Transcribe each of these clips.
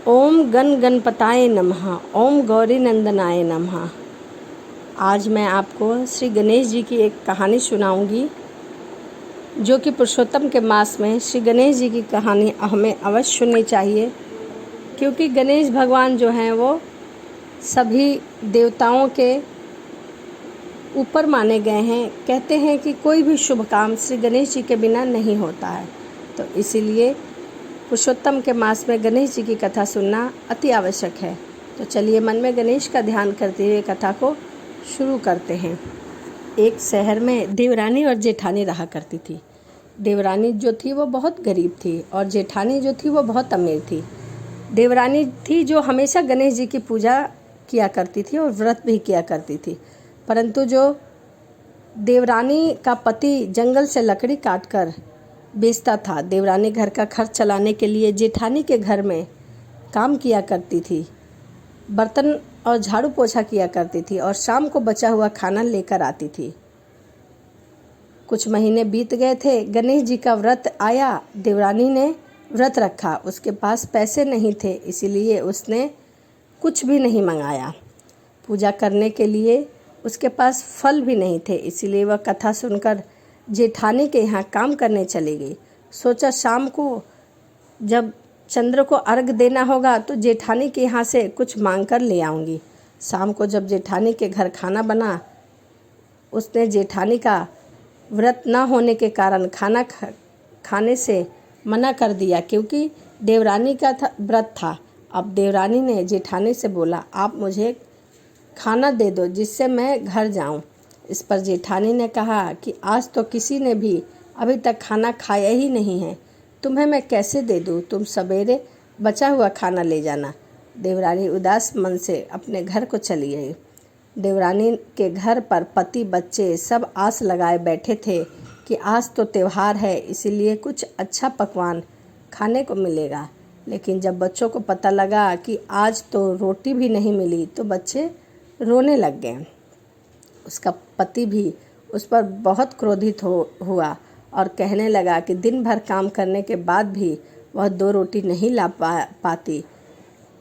ओम गण गणपताय नमः। ओम गौरी नंदनाय नमः। आज मैं आपको श्री गणेश जी की एक कहानी सुनाऊंगी, जो कि पुरुषोत्तम के मास में श्री गणेश जी की कहानी हमें अवश्य सुननी चाहिए, क्योंकि गणेश भगवान जो हैं वो सभी देवताओं के ऊपर माने गए हैं। कहते हैं कि कोई भी शुभ काम श्री गणेश जी के बिना नहीं होता है, तो इसीलिए पुरुषोत्तम के मास में गणेश जी की कथा सुनना अति आवश्यक है। तो चलिए मन में गणेश का ध्यान करते हुए कथा को शुरू करते हैं। एक शहर में देवरानी और जेठानी रहा करती थी। देवरानी जो थी वो बहुत गरीब थी और जेठानी जो थी वो बहुत अमीर थी। देवरानी थी जो हमेशा गणेश जी की पूजा किया करती थी और व्रत भी किया करती थी, परंतु जो देवरानी का पति जंगल से लकड़ी काटकर बेचता था, देवरानी घर का खर्च चलाने के लिए जेठानी के घर में काम किया करती थी, बर्तन और झाड़ू पोछा किया करती थी और शाम को बचा हुआ खाना लेकर आती थी। कुछ महीने बीत गए थे, गणेश जी का व्रत आया। देवरानी ने व्रत रखा, उसके पास पैसे नहीं थे, इसीलिए उसने कुछ भी नहीं मंगाया। पूजा करने के लिए उसके पास फल भी नहीं थे, इसीलिए वह कथा सुनकर जेठानी के यहाँ काम करने चली गई। सोचा शाम को जब चंद्र को अर्घ देना होगा तो जेठानी के यहाँ से कुछ मांग कर ले आऊँगी। शाम को जब जेठानी के घर खाना बना, उसने जेठानी का व्रत न होने के कारण खाना खाने से मना कर दिया, क्योंकि देवरानी का व्रत था। अब देवरानी ने जेठानी से बोला, आप मुझे खाना दे दो जिससे मैं घर जाऊं। इस पर जेठानी ने कहा कि आज तो किसी ने भी अभी तक खाना खाया ही नहीं है, तुम्हें मैं कैसे दे दूं, तुम सवेरे बचा हुआ खाना ले जाना। देवरानी उदास मन से अपने घर को चली गई। देवरानी के घर पर पति बच्चे सब आस लगाए बैठे थे कि आज तो त्यौहार है, इसीलिए कुछ अच्छा पकवान खाने को मिलेगा। लेकिन जब बच्चों को पता लगा कि आज तो रोटी भी नहीं मिली, तो बच्चे रोने लग गए। उसका पति भी उस पर बहुत क्रोधित हुआ और कहने लगा कि दिन भर काम करने के बाद भी वह 2 रोटी नहीं ला पाती।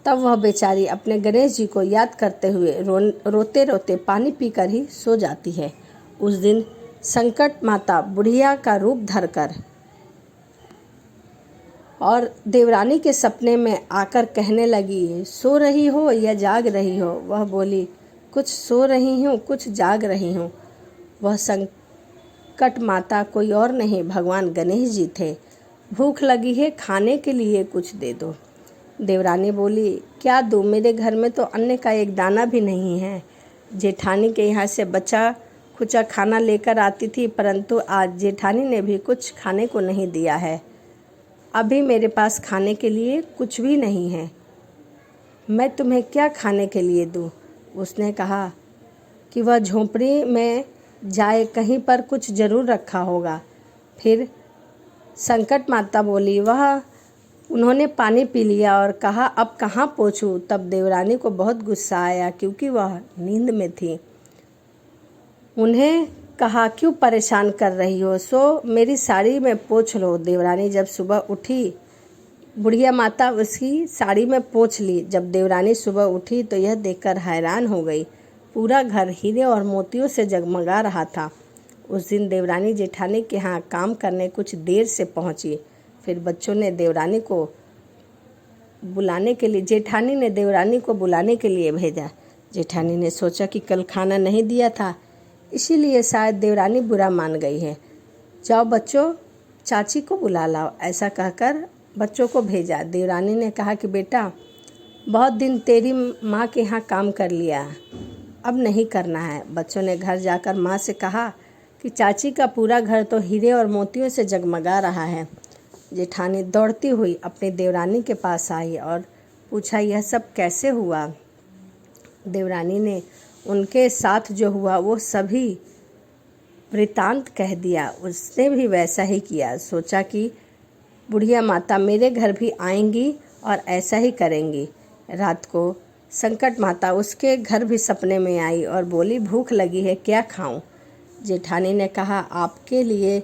तब वह बेचारी अपने गणेश जी को याद करते हुए रोते रोते पानी पीकर ही सो जाती है। उस दिन संकट माता बुढ़िया का रूप धरकर और देवरानी के सपने में आकर कहने लगी, सो रही हो या जाग रही हो? वह बोली, कुछ सो रही हूँ, कुछ जाग रही हूँ। वह संकट माता कोई और नहीं, भगवान गणेश जी थे। भूख लगी है, खाने के लिए कुछ दे दो। देवरानी बोली, क्या दूँ, मेरे घर में तो अन्न का एक दाना भी नहीं है। जेठानी के यहाँ से बचा खुचा खाना लेकर आती थी, परंतु आज जेठानी ने भी कुछ खाने को नहीं दिया है। अभी मेरे पास खाने के लिए कुछ भी नहीं है, मैं तुम्हें क्या खाने के लिए दूँ? उसने कहा कि वह झोंपड़ी में जाए, कहीं पर कुछ जरूर रखा होगा। फिर संकट माता बोली, उन्होंने पानी पी लिया और कहा, अब कहाँ पहुँचूँ? तब देवरानी को बहुत गुस्सा आया, क्योंकि वह नींद में थी। उन्हें कहा, क्यों परेशान कर रही हो, सो मेरी साड़ी में पोंछ लो। देवरानी जब सुबह उठी, बुढ़िया माता उसकी साड़ी में पोंछ ली। जब देवरानी सुबह उठी तो यह देखकर हैरान हो गई, पूरा घर हीरे और मोतियों से जगमगा रहा था। उस दिन देवरानी जेठानी के यहाँ काम करने कुछ देर से पहुँची। फिर बच्चों ने देवरानी को बुलाने के लिए जेठानी ने देवरानी को बुलाने के लिए भेजा। जेठानी ने सोचा कि कल खाना नहीं दिया था, इसीलिए शायद देवरानी बुरा मान गई है। जाओ बच्चों, चाची को बुला लाओ, ऐसा कहकर बच्चों को भेजा। देवरानी ने कहा कि बेटा, बहुत दिन तेरी माँ के यहाँ काम कर लिया, अब नहीं करना है। बच्चों ने घर जाकर माँ से कहा कि चाची का पूरा घर तो हीरे और मोतियों से जगमगा रहा है। जेठानी दौड़ती हुई अपनी देवरानी के पास आई और पूछा, यह सब कैसे हुआ? देवरानी ने उनके साथ जो हुआ वो सभी वृतांत कह दिया। उसने भी वैसा ही किया। सोचा कि बुढ़िया माता मेरे घर भी आएंगी और ऐसा ही करेंगी। रात को संकट माता उसके घर भी सपने में आई और बोली, भूख लगी है, क्या खाऊं? जेठानी ने कहा, आपके लिए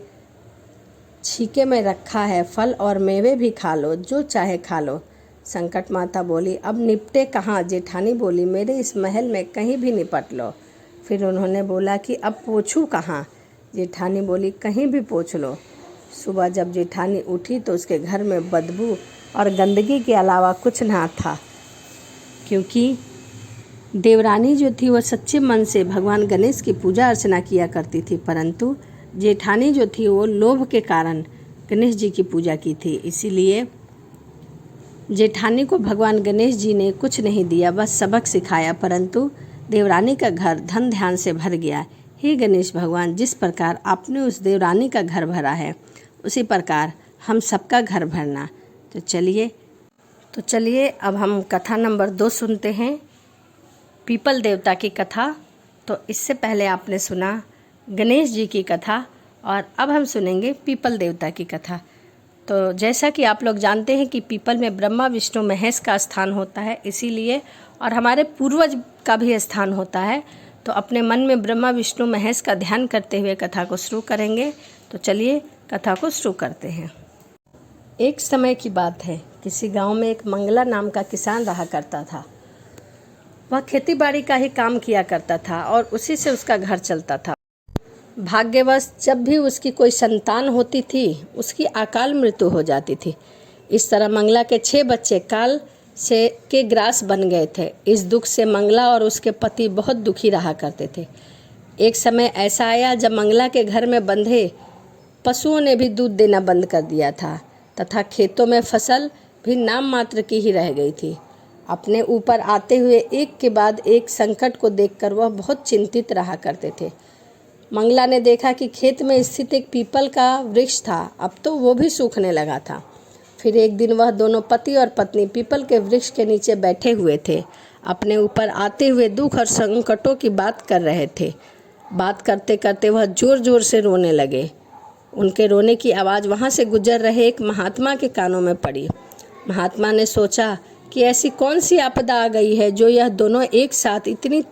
छीके में रखा है फल और मेवे भी खा लो, जो चाहे खा लो। संकट माता बोली, अब निपटे कहाँ। जेठानी बोली, मेरे इस महल में कहीं भी निपट लो। फिर उन्होंने बोला कि अब पोंछूं कहाँ। जेठानी बोली, कहीं भी पोंछ लो। सुबह जब जेठानी उठी तो उसके घर में बदबू और गंदगी के अलावा कुछ ना था, क्योंकि देवरानी जो थी वह सच्चे मन से भगवान गणेश की पूजा अर्चना किया करती थी, परंतु जेठानी जो थी वो लोभ के कारण गणेश जी की पूजा की थी। इसीलिए जेठानी को भगवान गणेश जी ने कुछ नहीं दिया, बस सबक सिखाया, परंतु देवरानी का घर धन ध्यान से भर गया। हे गणेश भगवान, जिस प्रकार आपने उस देवरानी का घर भरा है उसी प्रकार हम सबका घर भरना। तो चलिए अब हम कथा नंबर 2 सुनते हैं, पीपल देवता की कथा। तो इससे पहले आपने सुना गणेश जी की कथा और अब हम सुनेंगे पीपल देवता की कथा। तो जैसा कि आप लोग जानते हैं कि पीपल में ब्रह्मा विष्णु महेश का स्थान होता है, इसीलिए और हमारे पूर्वज का भी स्थान होता है। तो अपने मन में ब्रह्मा विष्णु महेश का ध्यान करते हुए कथा को शुरू करेंगे। तो चलिए कथा को शुरू करते हैं। एक समय की बात है, किसी गांव में एक मंगला नाम का किसान रहा करता था। वह खेती बाड़ी का ही काम किया करता था और उसी से उसका घर चलता था। भाग्यवश जब भी उसकी कोई संतान होती थी उसकी अकाल मृत्यु हो जाती थी। इस तरह मंगला के 6 बच्चे काल से के ग्रास बन गए थे। इस दुख से मंगला और उसके पति बहुत दुखी रहा करते थे। एक समय ऐसा आया जब मंगला के घर में बंधे पशुओं ने भी दूध देना बंद कर दिया था तथा खेतों में फसल भी नाम मात्र की ही रह गई थी। अपने ऊपर आते हुए एक के बाद एक संकट को देखकर वह बहुत चिंतित रहा करते थे। मंगला ने देखा कि खेत में स्थित एक पीपल का वृक्ष था, अब तो वो भी सूखने लगा था। फिर एक दिन वह दोनों पति और पत्नी पीपल के वृक्ष के नीचे बैठे हुए थे। अपने ऊपर आते हुए दुख और संकटों की बात कर रहे थे। बात करते करते वह जोर जोर से रोने लगे। उनके रोने की आवाज़ वहाँ से गुजर रहे एक महात्मा के कानों में पड़ी। महात्मा ने सोचा कि ऐसी कौन सी आपदा आ गई है जो यह दोनों एक साथ इतनी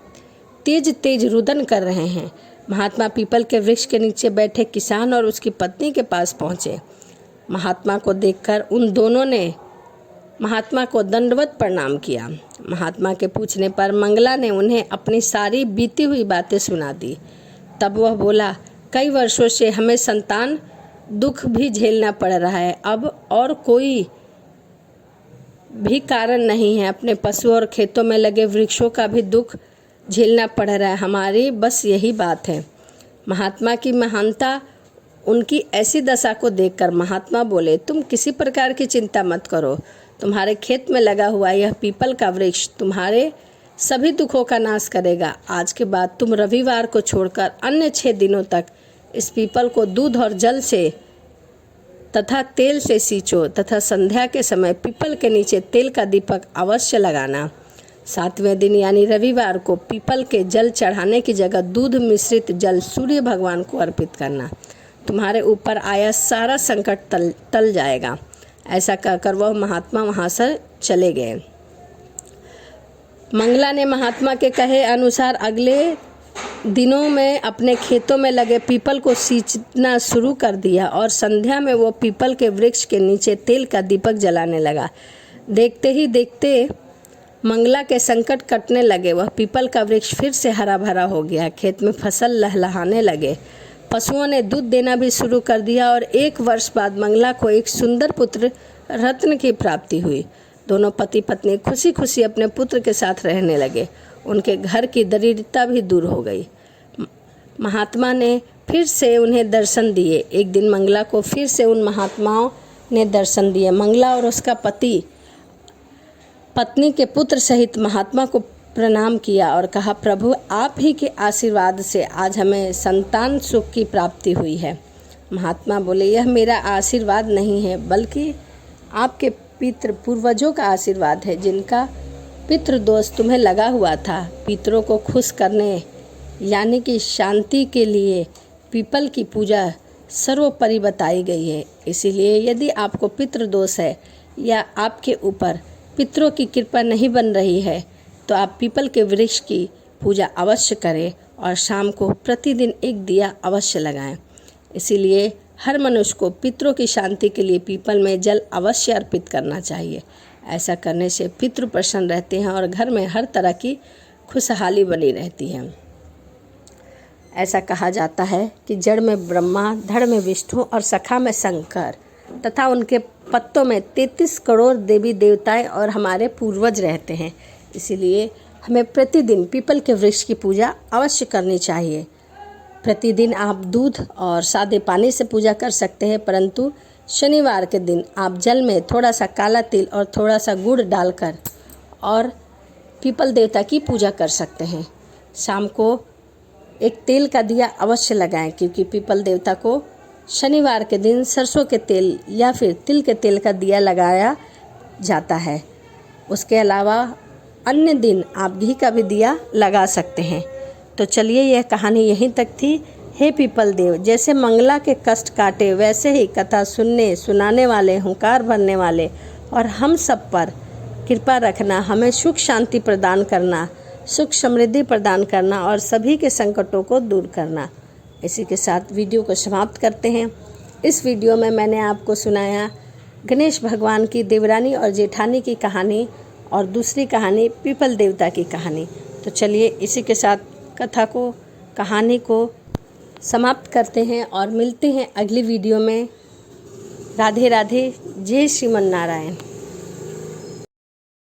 तेज तेज रुदन कर रहे हैं। महात्मा पीपल के वृक्ष के नीचे बैठे किसान और उसकी पत्नी के पास पहुँचे। महात्मा को देखकर उन दोनों ने महात्मा को दंडवत प्रणाम किया। महात्मा के पूछने पर मंगला ने उन्हें अपनी सारी बीती हुई बातें सुना दी। तब वह बोला, कई वर्षों से हमें संतान दुख भी झेलना पड़ रहा है, अब और कोई भी कारण नहीं है। अपने पशु और खेतों में लगे वृक्षों का भी दुख झेलना पड़ रहा है, हमारी बस यही बात है। महात्मा की महानता, उनकी ऐसी दशा को देखकर महात्मा बोले, तुम किसी प्रकार की चिंता मत करो। तुम्हारे खेत में लगा हुआ यह पीपल का वृक्ष तुम्हारे सभी दुखों का नाश करेगा। आज के बाद तुम रविवार को छोड़कर अन्य 6 दिनों तक इस पीपल को दूध और जल से तथा तेल से सींचो तथा संध्या के समय पीपल के नीचे तेल का दीपक अवश्य लगाना। 7वें दिन यानी रविवार को पीपल के जल चढ़ाने की जगह दूध मिश्रित जल सूर्य भगवान को अर्पित करना। तुम्हारे ऊपर आया सारा संकट टल जाएगा। ऐसा कहकर वह महात्मा वहाँ से चले गए। मंगला ने महात्मा के कहे अनुसार अगले दिनों में अपने खेतों में लगे पीपल को सींचना शुरू कर दिया और संध्या में वो पीपल के वृक्ष के नीचे तेल का दीपक जलाने लगा। देखते ही देखते मंगला के संकट कटने लगे। वह पीपल का वृक्ष फिर से हरा भरा हो गया। खेत में फसल लहलहाने लगे। पशुओं ने दूध देना भी शुरू कर दिया और 1 वर्ष बाद मंगला को एक सुंदर पुत्र रत्न की प्राप्ति हुई। दोनों पति पत्नी खुशी खुशी अपने पुत्र के साथ रहने लगे। उनके घर की दरिद्रता भी दूर हो गई। महात्मा ने फिर से उन्हें दर्शन दिए। एक दिन मंगला को फिर से उन महात्माओं ने दर्शन दिए। मंगला और उसका पति पत्नी के पुत्र सहित महात्मा को प्रणाम किया और कहा, प्रभु आप ही के आशीर्वाद से आज हमें संतान सुख की प्राप्ति हुई है। महात्मा बोले, यह मेरा आशीर्वाद नहीं है बल्कि आपके पितृ पूर्वजों का आशीर्वाद है, जिनका पितृदोष तुम्हें लगा हुआ था। पितरों को खुश करने यानी कि शांति के लिए पीपल की पूजा सर्वोपरि बताई गई है। इसीलिए यदि आपको पितृदोष है या आपके ऊपर पितरों की कृपा नहीं बन रही है तो आप पीपल के वृक्ष की पूजा अवश्य करें और शाम को प्रतिदिन एक दिया अवश्य लगाएं। इसीलिए हर मनुष्य को पितरों की शांति के लिए पीपल में जल अवश्य अर्पित करना चाहिए। ऐसा करने से पितृ प्रसन्न रहते हैं और घर में हर तरह की खुशहाली बनी रहती है। ऐसा कहा जाता है कि जड़ में ब्रह्मा, धड़ में विष्णु और सखा में शंकर तथा उनके पत्तों में 33 करोड़ देवी देवताएं और हमारे पूर्वज रहते हैं। इसीलिए हमें प्रतिदिन पीपल के वृक्ष की पूजा अवश्य करनी चाहिए। प्रतिदिन आप दूध और सादे पानी से पूजा कर सकते हैं, परंतु शनिवार के दिन आप जल में थोड़ा सा काला तिल और थोड़ा सा गुड़ डालकर और पीपल देवता की पूजा कर सकते हैं। शाम को एक तेल का दिया अवश्य लगाएं, क्योंकि पीपल देवता को शनिवार के दिन सरसों के तेल या फिर तिल के तेल का दिया लगाया जाता है। उसके अलावा अन्य दिन आप घी का भी दिया लगा सकते हैं। तो चलिए, यह कहानी यहीं तक थी। हे पीपल देव, जैसे मंगला के कष्ट काटे, वैसे ही कथा सुनने सुनाने वाले, हुंकार भरने वाले और हम सब पर कृपा रखना, हमें सुख शांति प्रदान करना, सुख समृद्धि प्रदान करना और सभी के संकटों को दूर करना। इसी के साथ वीडियो को समाप्त करते हैं। इस वीडियो में मैंने आपको सुनाया गणेश भगवान की देवरानी और जेठानी की कहानी और दूसरी कहानी पीपल देवता की कहानी। तो चलिए, इसी के साथ कथा को, कहानी को समाप्त करते हैं और मिलते हैं अगली वीडियो में। राधे राधे, जय श्रीमन नारायण।